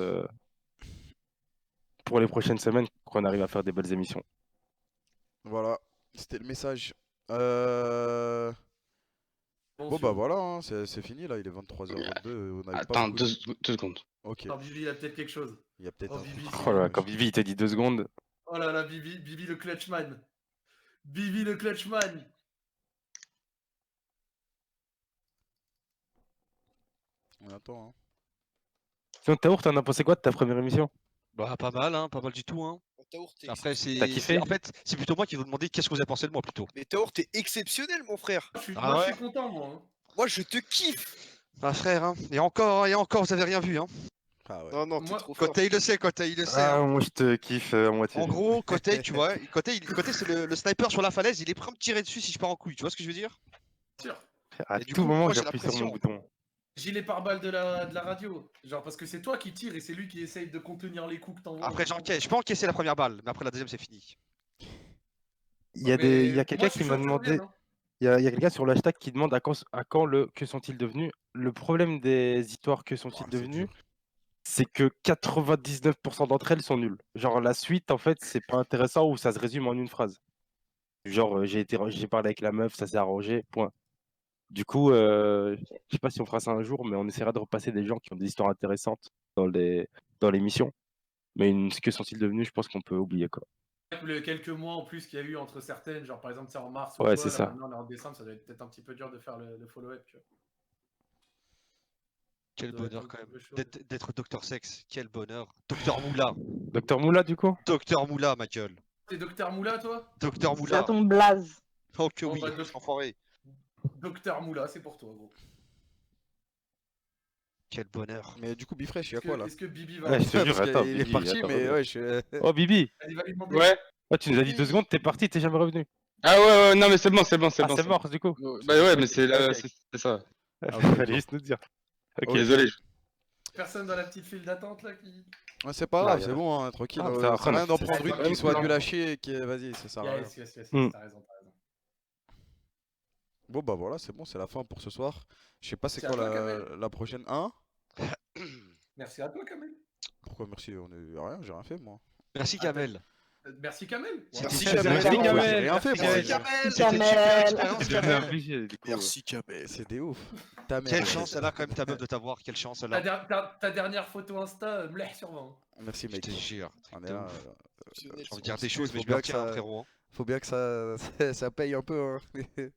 pour les prochaines semaines, pour qu'on arrive à faire des belles émissions. Voilà, c'était le message. Bon, Bon, sur- bah voilà, hein, c'est fini là, il est 23h22. On n'avait pas Attends, beaucoup de- 2 secondes. Ok, Attends, Bibi, il y a peut-être quelque chose. il y a peut-être Oh, un Bibi, truc. c'est Oh là là, bon. quand Vivi il t'a dit 2 secondes. Oh là là, Bibi, Bibi le clutchman. Bibi le clutchman. On attend, hein. Sinon, Taour, t'en as pensé quoi de ta première émission? Bah, pas mal, hein, pas mal du tout, hein. Taour, t'es Après, exceptionnel. T'as kiffé? en fait, c'est plutôt moi qui vous demander qu'est-ce que vous avez pensé de moi plutôt. Mais Taour, t'es exceptionnel, mon frère. Ah Moi, je ouais? suis content, moi. Hein. Moi, je te kiffe. Ah frère, hein. Et encore, vous avez rien vu, hein. Ah ouais. Non, non, t'es Moi- trop fort. Côté, il le sait, Côté, il le sait, Ah, hein. moi je te kiffe à moitié. En gros, Côté, tu vois, Côté, c'est le sniper sur la falaise, il est prêt à me tirer dessus si je pars en couille, tu vois ce que je veux dire? Sûr. À Et du tout coup, moment, moi, j'ai j'ai la appuyé sur mon pression. bouton. Gilet pare-balles de la radio. Genre, parce que c'est toi qui tires et c'est lui qui essaye de contenir les coups que t'envoies. Après, je peux encaisser la première balle, mais après la deuxième, c'est fini. Il y a Mais quelqu'un moi, je qui suis m'a chaud que tu demandé. reviennes, hein. Il y a quelqu'un sur le hashtag qui demande à quand le que sont-ils devenus. Le problème des histoires que sont-ils c'est devenus, dur. c'est que 99% d'entre elles sont nulles. Genre la suite, en fait, c'est pas intéressant ou ça se résume en une phrase. Genre j'ai parlé avec la meuf, ça s'est arrangé, point. Du coup, je sais pas si on fera ça un jour, mais on essaiera de repasser des gens qui ont des histoires intéressantes dans l'émission. Mais que sont-ils devenus, je pense qu'on peut oublier, quoi. Quelques mois en plus qu'il y a eu entre certaines, genre par exemple, c'est en mars ou Ouais, quoi, c'est là ça. maintenant on est en décembre, ça doit être peut-être un petit peu dur de faire le follow-up, tu vois. Quel Ça doit être bonheur un quand petit même. peu chaud. D'être Docteur Sex, quel bonheur. Docteur Moula. Docteur Moula, du coup? Docteur Moula, ma gueule. T'es Docteur Moula, toi? Docteur Ça Moula. tombe blaze. Oh que Bon, oui, bah, enfoiré. Docteur Moula, c'est pour toi, gros. Quel bonheur. Mais du coup, Bifresh, il y a quoi là? Est-ce que Bibi va... Ouais, je te jure, Parce attends, qu'il est Bibi, parti, attends, mais attends. ouais, je... Oh, Bibi! Allez, va lui demander. Ouais. Oh, tu nous as dit 2 secondes, t'es parti, t'es jamais revenu. Ah ouais, non mais c'est bon, c'est bon, c'est Ah, bon. c'est mort, du coup. Bah ouais, mais c'est Ok. c'est ça. Ah, ok, Fallait d'accord. juste nous dire. Ok. Ok, désolé. Personne dans la petite file d'attente, là, qui... Ouais, c'est pas Non, grave, y a- c'est bon, hein, tranquille. Ah, ça Ça va, sert à rien d'en c'est- prendre c'est une quand qui même soit cool, nulle hein. à chier et qui. Vas-y, ça sert à rien. Yes, Hmm. t'as raison, t'as raison. Bon, bah voilà, c'est bon, c'est la fin pour ce soir. Je sais pas c'est Merci quoi à toi, Kamel. la prochaine. Hein? Merci à toi, Kamel. Pourquoi merci? On est rien, j'ai rien fait moi. Merci Ah, Kamel. Merci, Kamel. Merci, C'était Kamel. super. J'ai Kamel. rien fait moi. Merci déjà. Kamel. Kamel. C'était une super expérience C'est devenu Kamel. obligé, du coup. Merci, Kamel. C'est des ouf. Ta mère. Quelle chance elle a quand même ta meuf de t'avoir, quelle chance elle a. Ta dernière photo Insta, mleh sur 20. Merci Je mec. te jure. On est de là, ouf. J'ai envie de Faut dire des choses, mais faut je me bien que retiens, ça- frérot. Faut bien que ça paye un peu. Hein.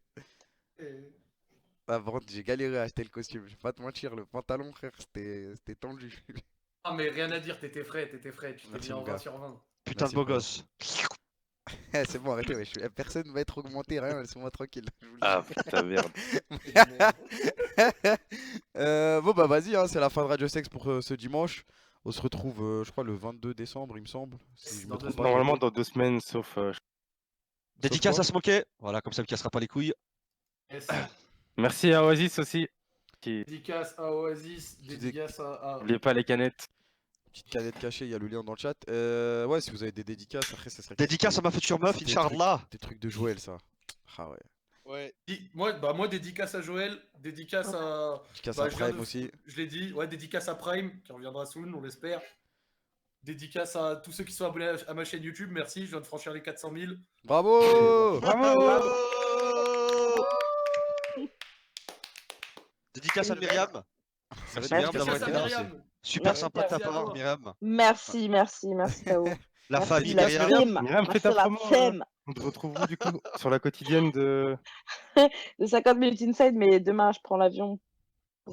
Ah, par contre, j'ai galéré à acheter le costume. Je vais pas te mentir, le pantalon, frère, c'était tendu. Ah, mais rien à dire, t'étais frais. Tu t'es Merci, mis en mon 20 gars. sur 20. Putain Merci, de beau frérot. gosse. C'est bon, arrêtez, wesh. Personne va être augmenté, rien, laissez-moi tranquille. je vous le Ah dis. putain, merde. Bon, bah vas-y, hein, c'est la fin de Radio Sex pour ce dimanche. On se retrouve, je crois, le 22 décembre, il me semble. Si je me Dans 2 trompe pas. Normalement, dans 2 semaines, sauf. Dédicace quoi à Smokey. Voilà, comme ça, il me cassera pas les couilles. Yes. Merci à Oasis aussi. Dédicace à Oasis, dédicace à. N'oubliez pas les canettes. Petite canette cachée, il y a le lien dans le chat. Ouais, si vous avez des dédicaces, après, ça serait. Dédicace à ma future meuf, Des trucs- Inch'Allah. Des trucs de Joël, ça. Ah ouais. Ouais. Moi, dédicace à Joël, dédicace à. Dédicace à je viens Prime aussi. Je l'ai dit, ouais, dédicace à Prime, qui reviendra soon, on l'espère. Dédicace à tous ceux qui sont abonnés à ma chaîne YouTube, merci, je viens de franchir les 400 000. Bravo! Bravo! Dédicace à Myriam. Merci Myriam Myriam d'avoir Dédicace été à là. Myriam. Super sympa de ta Merci à part, toi. Myriam. Merci, Tao. La Merci, famille la Myriam. flemme. Myriam, fais Merci ta la promo. flemme. On te retrouve où du coup? Sur la quotidienne de. De 50 minutes inside, mais demain je prends l'avion.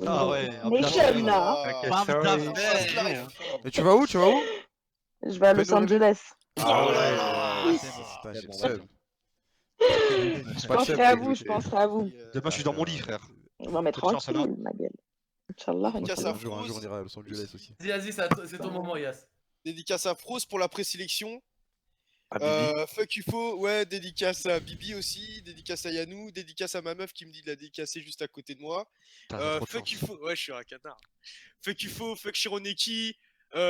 Ah ouais. Nation, là. Ok, Bam, sorry. bam, Fast bam. life. Et tu vas où? Tu vas où? Je vais à Los Fais-nous rêver. Angeles. Ah ouais. Putain, j'ai le bon, seum. Je penserai à vous, je penserai à vous. Demain, je suis dans mon lit, frère. Non, mais Bonne chance, tranquille, alors. ma gueule. Inch'Allah, Dédicace Inch'Allah. Un jour, on ira à Los Angeles aussi. Vas-y, c'est ton moment, Yas. Dédicace à Frost pour la présélection. Ah, Bibi. Fuck UFO, ouais, dédicace à Bibi aussi, dédicace à Yanou, dédicace à ma meuf qui me dit de la dédicacer juste à côté de moi. Putain, j'ai trop de Fuck chance. UFO, ouais, je suis un canard. Fuck UFO, fuck Shironeki,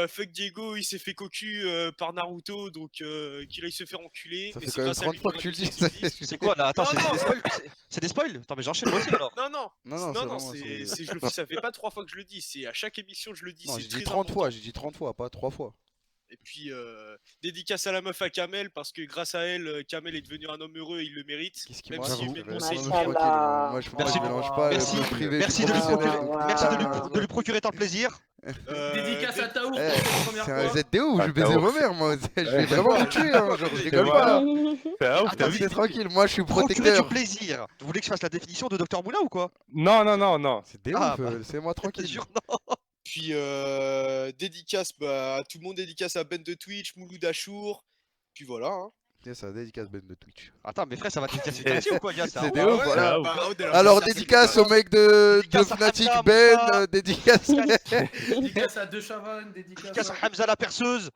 fuck Diego, il s'est fait cocu par Naruto, donc qu'il aille se faire enculer. Ça mais fait c'est quand même grâce à 30 lui fois qu'on que tu a le tous dis. ces existe. C'est quoi là? Attends, Non, c'est non. des spoils? C'est des spoils? Attends, mais j'enchaîne moi aussi alors. Non, non, Non, non, c'est non, vraiment- je le fais, ça fait pas 3 fois que je le dis, c'est à chaque émission je le dis, Non, c'est j'ai dit très 30 important. fois, j'ai dit 30 fois, pas 3 fois. Et puis, dédicace à la meuf à Kamel, parce que grâce à elle, Kamel est devenu un homme heureux et il le mérite. Qu'est-ce qui Même moi si j'avoue, humainement, moi, c'est je une me merde. Machallah. moi, je Merci. mélange pas Merci. le privé Merci et de le lui professionnel. de lui procurer tant de plaisir. Dédicace à Taour pour Eh, cette première c'est un fois. ZDO où je vais baiser vos mères, moi. Je vais vraiment vous tuer, hein. Genre, je rigole voilà. pas. C'est ouf, t'as vu? C'est tranquille, moi je suis Procurer du protecteur. plaisir. Vous voulez que je fasse la définition de Dr Moulin ou quoi? Non, non, non, non. C'est des Ah, ouf, bah. laissez-moi Je te tranquille. jure, non. Puis, dédicace à tout le monde, dédicace à Ben de Twitch, Mouloud Achour. Puis voilà. Hein. Tiens, ça dédicace Ben de Twitch. Attends, mais frère, ça va te dédicacer ta ou quoi, gars? C'est des ouf, voilà. Ouais. Alors, dédicace au mec de Dédicace à Fnatic, Hamza, Ben, Hamza. dédicace. Dédicace à De Chavannes, Dédicace à Hamza la perceuse.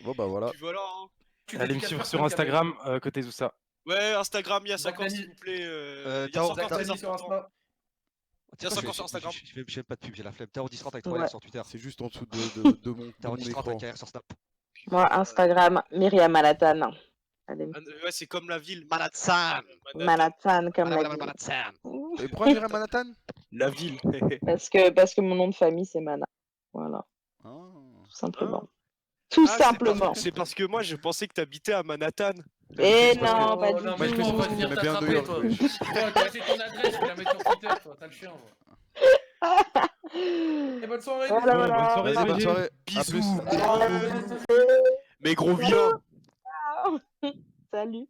Bon, bah voilà. Puis voilà. Hein. Allez me suivre sur Instagram, côté tout ça. Ouais, Instagram, Yass Bac encore, Nani. s'il vous plaît. Yass Tao, encore, très sur important. Insta. Yass encore sur Instagram. Je fais pas de pub, j'ai la flemme. Tao 1030 avec 3 Ouais. R sur Twitter. C'est juste en dessous de mon Tao 1030 écran. avec 1 R sur Snap. Moi, Instagram, Myriam Alatan. Allez, Ouais, c'est comme la ville. Manhattan. Manhattan, comme la ville. Manhattan. Et pourquoi Myriam Manhattan? La ville. Parce que mon nom de famille, c'est Mana. Voilà, Ah. tout simplement. Tout Ah, simplement. C'est parce que moi, je pensais que t'habitais à Manhattan. Eh parce non, que- pas Oh, du non, tout. mais je je me suis vais dit, venir mais bien t'attraper, New toi. York, Toi, t'as fait ton adresse, je vais la mettre sur Twitter, toi. T'as le chien, Et bonne soirée. Voilà, Bonne voilà. soirée, Vas-y, bonne BG. soirée. À Bisous. plus. Mais gros vilain. Salut.